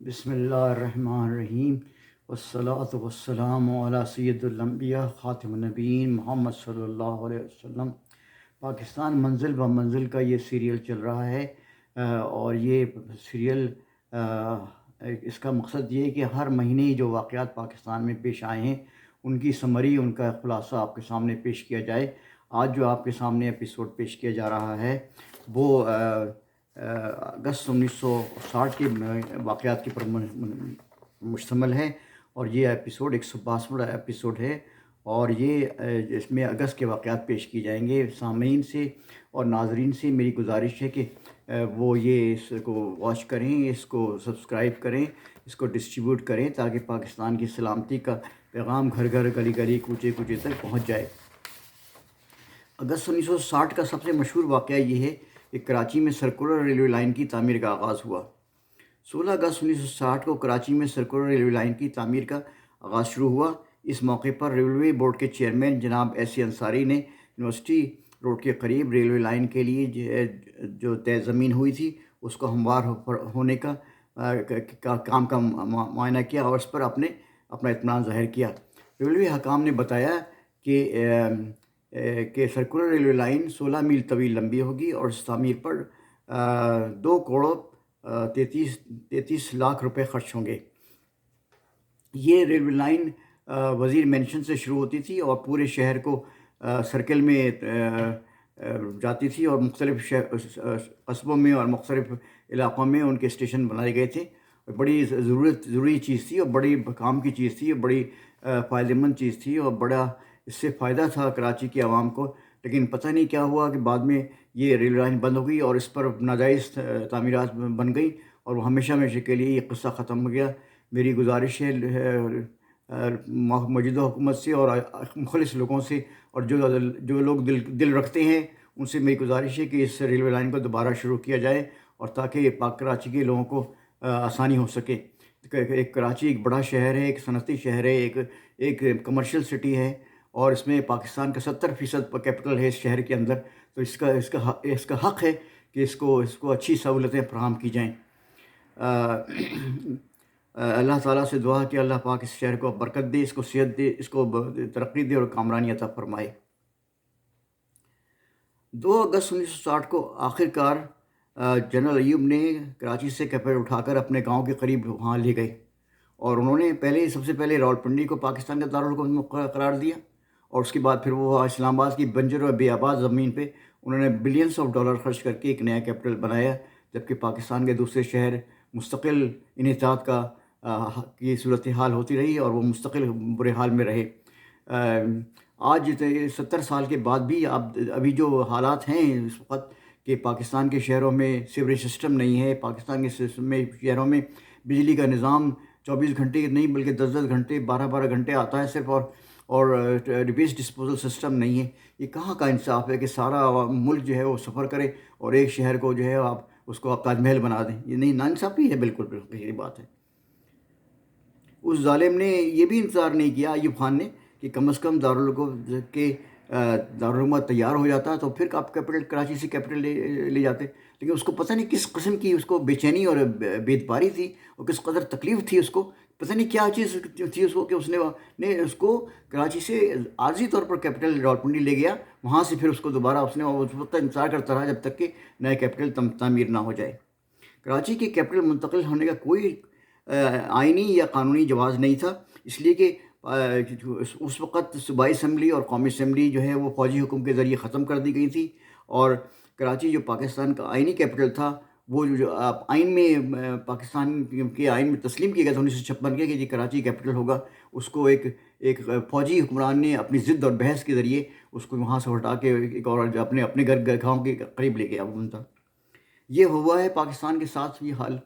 بسم اللہ الرحمن الرحیم والصلاة والسلام علی سید الانبیاء خاتم النبیین محمد صلی اللہ علیہ وسلم۔ پاکستان منزل بہ منزل کا یہ سیریل چل رہا ہے، اور یہ سیریل اس کا مقصد یہ ہے کہ ہر مہینے جو واقعات پاکستان میں پیش آئے ہیں ان کی سمری، ان کا خلاصہ آپ کے سامنے پیش کیا جائے۔ آج جو آپ کے سامنے ایپیسوڈ پیش کیا جا رہا ہے وہ اگست 1960 کے واقعات کے پر مشتمل ہے، اور یہ ایپیسوڈ 162واں ایپیسوڈ ہے، اور یہ اس میں اگست کے واقعات پیش کی جائیں گے۔ سامعین سے اور ناظرین سے میری گزارش ہے کہ وہ یہ اس کو واچ کریں، اس کو سبسکرائب کریں، اس کو ڈسٹریبیوٹ کریں تاکہ پاکستان کی سلامتی کا پیغام گھر گھر، گلی گلی، کوچے کوچے تک پہنچ جائے۔ اگست 1960 کا سب سے مشہور واقعہ یہ ہے کہ کراچی میں سرکولر ریلوے لائن کی تعمیر کا آغاز ہوا۔ 16 اگست 1960 کو کراچی میں سرکولر ریلوے لائن کی تعمیر کا آغاز شروع ہوا۔ اس موقع پر ریلوے بورڈ کے چیئرمین جناب ایس انصاری نے یونیورسٹی روڈ کے قریب ریلوے لائن کے لیے جو طے زمین ہوئی تھی اس کو ہموار ہونے کا کام کا معائنہ کیا اور اس پر اپنا اطمینان ظاہر کیا۔ ریلوے حکام نے بتایا کہ سرکولر ریلوے لائن 16 میل طویل لمبی ہوگی اور اس تعمیر پر 2 کروڑ 33 لاکھ روپے خرچ ہوں گے۔ یہ ریلوے لائن وزیر مینشن سے شروع ہوتی تھی اور پورے شہر کو سرکل میں جاتی تھی، اور مختلف قصبوں میں اور مختلف علاقوں میں ان کے اسٹیشن بنائے گئے تھے۔ بڑی ضروری چیز تھی اور بڑی کام کی چیز تھی، اور بڑی فائدہ مند چیز تھی، اور بڑا اس سے فائدہ تھا کراچی کی عوام کو۔ لیکن پتہ نہیں کیا ہوا کہ بعد میں یہ ریل لائن بند ہو گئی اور اس پر ناجائز تعمیرات بن گئی، اور وہ ہمیشہ ہمیشہ کے لیے یہ قصہ ختم ہو گیا۔ میری گزارش ہے موجودہ حکومت سے اور مخلص لوگوں سے، اور جو لوگ دل رکھتے ہیں ان سے میری گزارش ہے کہ اس ریلوے لائن کو دوبارہ شروع کیا جائے، اور تاکہ پاک کراچی کے لوگوں کو آسانی ہو سکے۔ کراچی ایک بڑا شہر ہے، ایک صنعتی شہر ہے، ایک کمرشل سٹی ہے، اور اس میں پاکستان کا 70% کیپٹل ہے اس شہر کے اندر، تو اس کا حق ہے کہ اس کو اچھی سہولتیں فراہم کی جائیں۔ اللہ تعالیٰ سے دعا کہ اللہ پاک اس شہر کو برکت دے، اس کو صحت دے، اس کو ترقی دے اور کامرانی عطا فرمائے۔ 2 اگست 1960 کو آخر کار جنرل ایوب نے کراچی سے کیپٹل اٹھا کر اپنے گاؤں کے قریب وہاں لے گئے، اور انہوں نے سب سے پہلے راولپنڈی کو پاکستان کا دارالحکومت قرار دیا، اور اس کے بعد پھر وہ اسلام آباد کی بنجر اور بے آباد زمین پہ انہوں نے بلینس آف ڈالر خرچ کر کے ایک نیا کیپٹل بنایا، جبکہ پاکستان کے دوسرے شہر مستقل انحطاط کی صورتحال ہوتی رہی اور وہ مستقل برے حال میں رہے۔ آج 70 سال کے بعد بھی ابھی جو حالات ہیں اس وقت کہ پاکستان کے شہروں میں سیوریج سسٹم نہیں ہے، پاکستان کے شہروں میں بجلی کا نظام 24 گھنٹے نہیں بلکہ 10 گھنٹے 12 گھنٹے آتا ہے صرف، اور ریپیس ڈسپوزل سسٹم نہیں ہے۔ یہ کہاں کا انصاف ہے کہ سارا ملک جو ہے وہ سفر کرے اور ایک شہر کو جو ہے اس کو تاج محل بنا دیں؟ یہ نہیں، ناانصافی ہے، بالکل یہ بات ہے۔ اس ظالم نے یہ بھی انتظار نہیں کیا، ایوب خان نے، کہ کم از کم دارالحکومت تیار ہو جاتا تو پھر آپ کراچی سے کیپٹل لے جاتے، لیکن اس کو پتہ نہیں کس قسم کی اس کو بے چینی اور بیدپاری تھی، اور کس قدر تکلیف تھی اس کو، پتہ نہیں کیا چیز تھی اس کو کہ اس نے اس کو کراچی سے عارضی طور پر کیپٹل راولپنڈی لے گیا، وہاں سے پھر اس کو دوبارہ اس وقت انتظار کرتا رہا جب تک کہ نیا کیپٹل تعمیر نہ ہو جائے۔ کراچی کے کیپٹل منتقل ہونے کا کوئی آئینی یا قانونی جواز نہیں تھا، اس لیے کہ اس وقت صوبائی اسمبلی اور قومی اسمبلی جو ہے وہ فوجی حکم کے ذریعے ختم کر دی گئی تھی، اور کراچی جو پاکستان کا آئینی کیپٹل تھا وہ جو آئین میں پاکستان کے آئین میں تسلیم کیا گیا تھا 1956 کے کہ یہ کراچی کیپٹل ہوگا، اس کو ایک فوجی حکمران نے اپنی ضد اور بحث کے ذریعے اس کو وہاں سے ہٹا کے ایک اور اپنے گاؤں کے قریب لے گیا وہ تھا۔ یہ ہوا ہے پاکستان کے ساتھ یہ حال،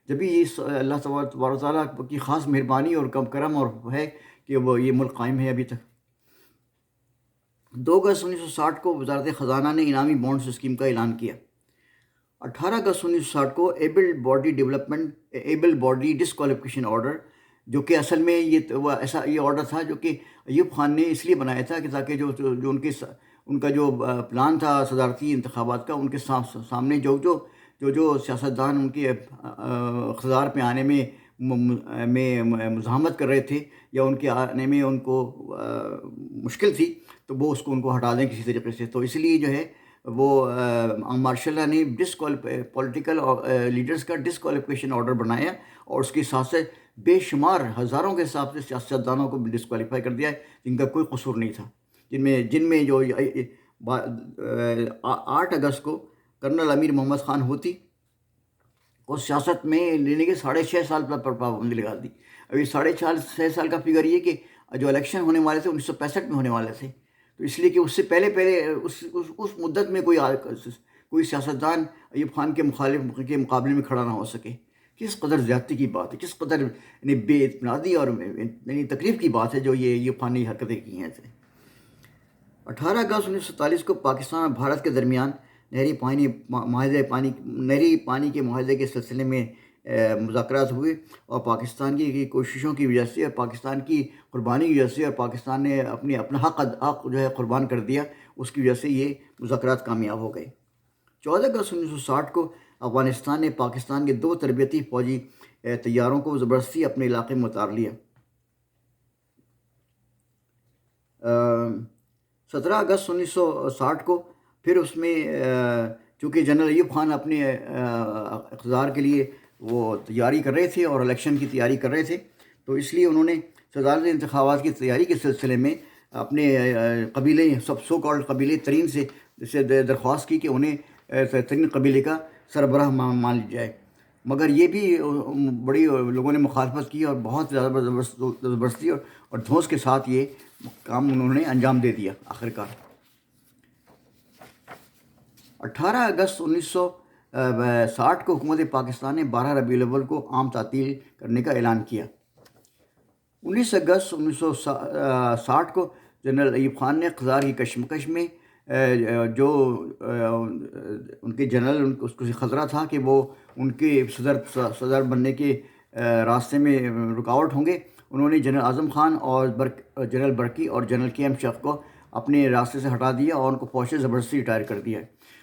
جب بھی یہ اللہ تبارک و تعالیٰ کی خاص مہربانی اور کرم اور ہے کہ وہ یہ ملک قائم ہے ابھی تک۔ 2 اگست 1960 کو وزارت خزانہ نے انعامی بانڈز اسکیم کا اعلان کیا۔ 18 اگست 1960 کو ایبل باڈی ڈسکوالیفیکیشن آرڈر، جو کہ اصل میں یہ آرڈر تھا جو کہ ایوب خان نے اس لیے بنایا تھا کہ تاکہ جو ان کا جو پلان تھا صدارتی انتخابات کا، ان کے سامنے جو سیاستدان ان کے اقتدار پہ آنے میں میں مزاحمت کر رہے تھے یا ان کے آنے میں ان کو مشکل تھی، تو وہ اس کو ان کو ہٹا دیں کسی طریقے سے. تو اس لیے جو ہے وہ مارشل لا نے پولیٹیکل لیڈرز کا ڈسکوالیفیکیشن آرڈر بنایا، اور اس کے ساتھ سے بے شمار ہزاروں کے حساب سے سیاستدانوں کو ڈسکوالیفائی کر دیا ہے جن کا کوئی قصور نہیں تھا، جن میں جو 8 اگست کو کرنل امیر محمد خان ہوتی کو سیاست میں لینے کے 6.5 سال پر پابندی لگا دی. ابھی 6.5 سال کا فگر یہ کہ جو الیکشن ہونے والے تھے 1965 میں ہونے والے تھے، تو اس لیے کہ اس سے پہلے اس مدت میں کوئی سیاستدان ایوب خان کے مقابلے میں کھڑا نہ ہو سکے. کس قدر زیادتی کی بات ہے، کس قدر بے اعتمادی اور تکلیف کی بات ہے جو یہ ایوب خان نے حرکتیں کی ہیں. 18 اگست 1947 کو پاکستان اور بھارت کے درمیان نہری پانی کے معاہدے کے سلسلے میں مذاکرات ہوئے، اور پاکستان کی کوششوں کی وجہ سے اور پاکستان کی قربانی کی وجہ سے، اور پاکستان نے اپنا حق جو ہے قربان کر دیا، اس کی وجہ سے یہ مذاکرات کامیاب ہو گئے. 14 اگست 1960 کو افغانستان نے پاکستان کے 2 تربیتی فوجی طیاروں کو زبردستی اپنے علاقے میں اتار لیا. 17 اگست 1960 کو پھر اس میں چونکہ جنرل ایوب خان اپنے اقتدار کے لیے وہ تیاری کر رہے تھے اور الیکشن کی تیاری کر رہے تھے، تو اس لیے انہوں نے صدارتی انتخابات کی تیاری کے سلسلے میں اپنے قبیلے سو کالڈ قبیلے ترین سے درخواست کی کہ انہیں ترین قبیلے کا سربراہ مان لی جائے، مگر یہ بھی بڑی لوگوں نے مخالفت کی اور بہت زیادہ زبردستی اور دھوس کے ساتھ یہ کام انہوں نے انجام دے دیا آخرکار. 18 اگست 1960 کو حکومت پاکستان نے 12 ربیع الاول کو عام تعطیل کرنے کا اعلان کیا. 19 اگست 1960 کو جنرل ایوب خان نے اقتدار کی کشمکش میں جو ان کے جنرل اس کو خطرہ تھا کہ وہ ان کے صدر بننے کے راستے میں رکاوٹ ہوں گے، انہوں نے جنرل اعظم خان اور جنرل برکی اور جنرل کے ایم شیخ کو اپنے راستے سے ہٹا دیا اور ان کو فوج سے زبردستی ریٹائر کر دیا.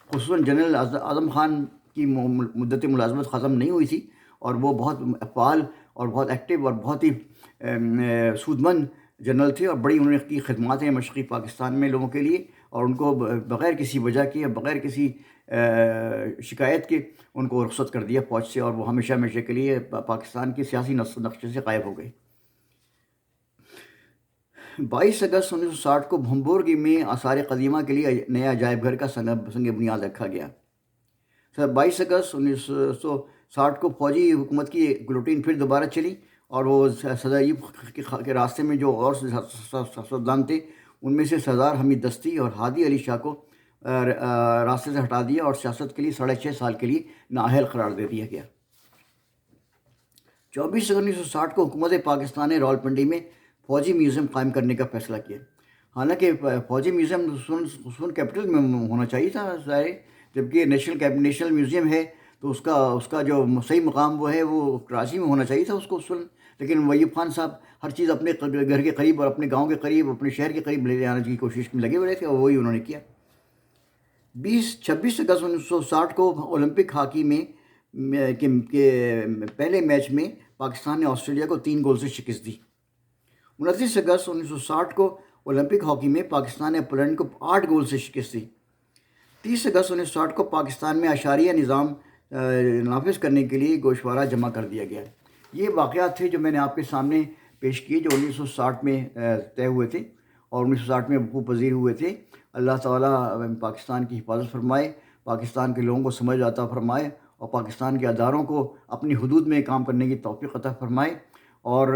خصوصاً جنرل اعظم خان کی مدت ملازمت ختم نہیں ہوئی تھی، اور وہ بہت فعال اور بہت ایکٹیو اور بہت ہی سودمند جنرل تھے، اور بڑی انہوں نے کی خدمات ہیں مشرقی پاکستان میں لوگوں کے لیے، اور ان کو بغیر کسی وجہ کے بغیر کسی شکایت کے ان کو رخصت کر دیا فوج سے، اور وہ ہمیشہ کے لیے پاکستان کے سیاسی نقشے سے غائب ہو گئے. 22 اگست 1960 کو بھمبورگی میں آثار قدیمہ کے لیے نیا عجائب گھر کا سنگ بنیاد رکھا گیا. 22 اگست 1960 کو فوجی حکومت کی گلوٹین پھر دوبارہ چلی، اور وہ صدر ایوب کے راستے میں جو اور سیاستدان تھے ان میں سے سردار حمید دستی اور ہادی علی شاہ کو راستے سے ہٹا دیا اور سیاست کے لیے 6.5 سال کے لیے نااہل قرار دے دیا گیا. 24 اگست 1960 کو حکومت پاکستان نے راولپنڈی میں فوجی میوزیم قائم کرنے کا فیصلہ کیا. حالانکہ فوجی میوزیم خصوصاً کیپٹل میں ہونا چاہیے تھا ظاہر، جبکہ نیشنل میوزیم ہے تو اس کا جو صحیح مقام وہ ہے وہ کراچی میں ہونا چاہیے تھا اس کو اصول. لیکن ایوب خان صاحب ہر چیز اپنے گھر کے قریب اور اپنے گاؤں کے قریب اپنے شہر کے قریب لے جانے کی کوشش میں لگے ہوئے تھے، اور وہی انہوں نے کیا. 26 اگست 1960 کو اولمپک ہاکی میں کے پہلے میچ میں پاکستان نے آسٹریلیا کو 3 گول سے شکست دی. 29 اگست 1960 کو اولمپک ہاکی میں پاکستان نے پولینڈ کو 8 گول سے شکست دی. 30 اگست 1960 کو پاکستان میں اشاریہ نظام نافذ کرنے کے لیے گوشوارہ جمع کر دیا گیا. یہ واقعات تھے جو میں نے آپ کے سامنے پیش کیے، جو 1960 میں طے ہوئے تھے اور 1960 میں وقوع پذیر ہوئے تھے. اللہ تعالیٰ پاکستان کی حفاظت فرمائے، پاکستان کے لوگوں کو سمجھ عطا فرمائے، اور پاکستان کے اداروں کو اپنی حدود میں کام کرنے کی توفیق عطا فرمائے. اور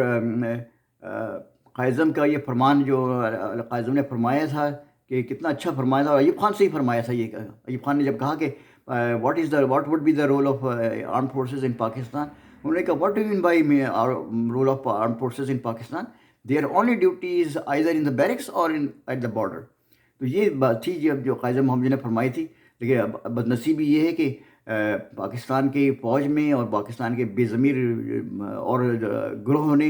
قائد کا یہ فرمان جو قائد نے فرمایا تھا کہ کتنا اچھا فرمایا تھا، اور ایوب خان سے ہی فرمایا تھا. یہ ایوب خان نے جب کہا کہ what would be the role of arm forces in Pakistan, انہوں نے کہا what do you mean by role of arm forces in Pakistan, their only duties either in the barracks اور ایٹ دا بارڈر. تو یہ بات تھی جو قائد محمد نے فرمائی تھی. لیکن بدنصیبی یہ ہے کہ پاکستان کی فوج میں اور پاکستان کے بے ضمیر اور گروہوں نے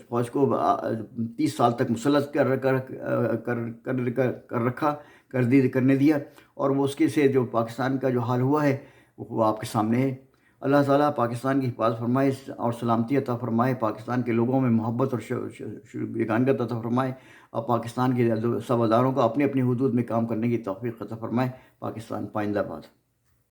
فوج کو 30 سال تک مسلط کرنے دیا، اور وہ اس کے سے جو پاکستان کا جو حال ہوا ہے وہ آپ کے سامنے ہے. اللہ تعالیٰ پاکستان کی حفاظت فرمائے اور سلامتی عطا فرمائے، پاکستان کے لوگوں میں محبت اور یگانگت عطا فرمائے، اور پاکستان کے سب اداروں کو اپنی اپنی حدود میں کام کرنے کی توفیق عطا فرمائے۔ پاکستان پائندہ باد۔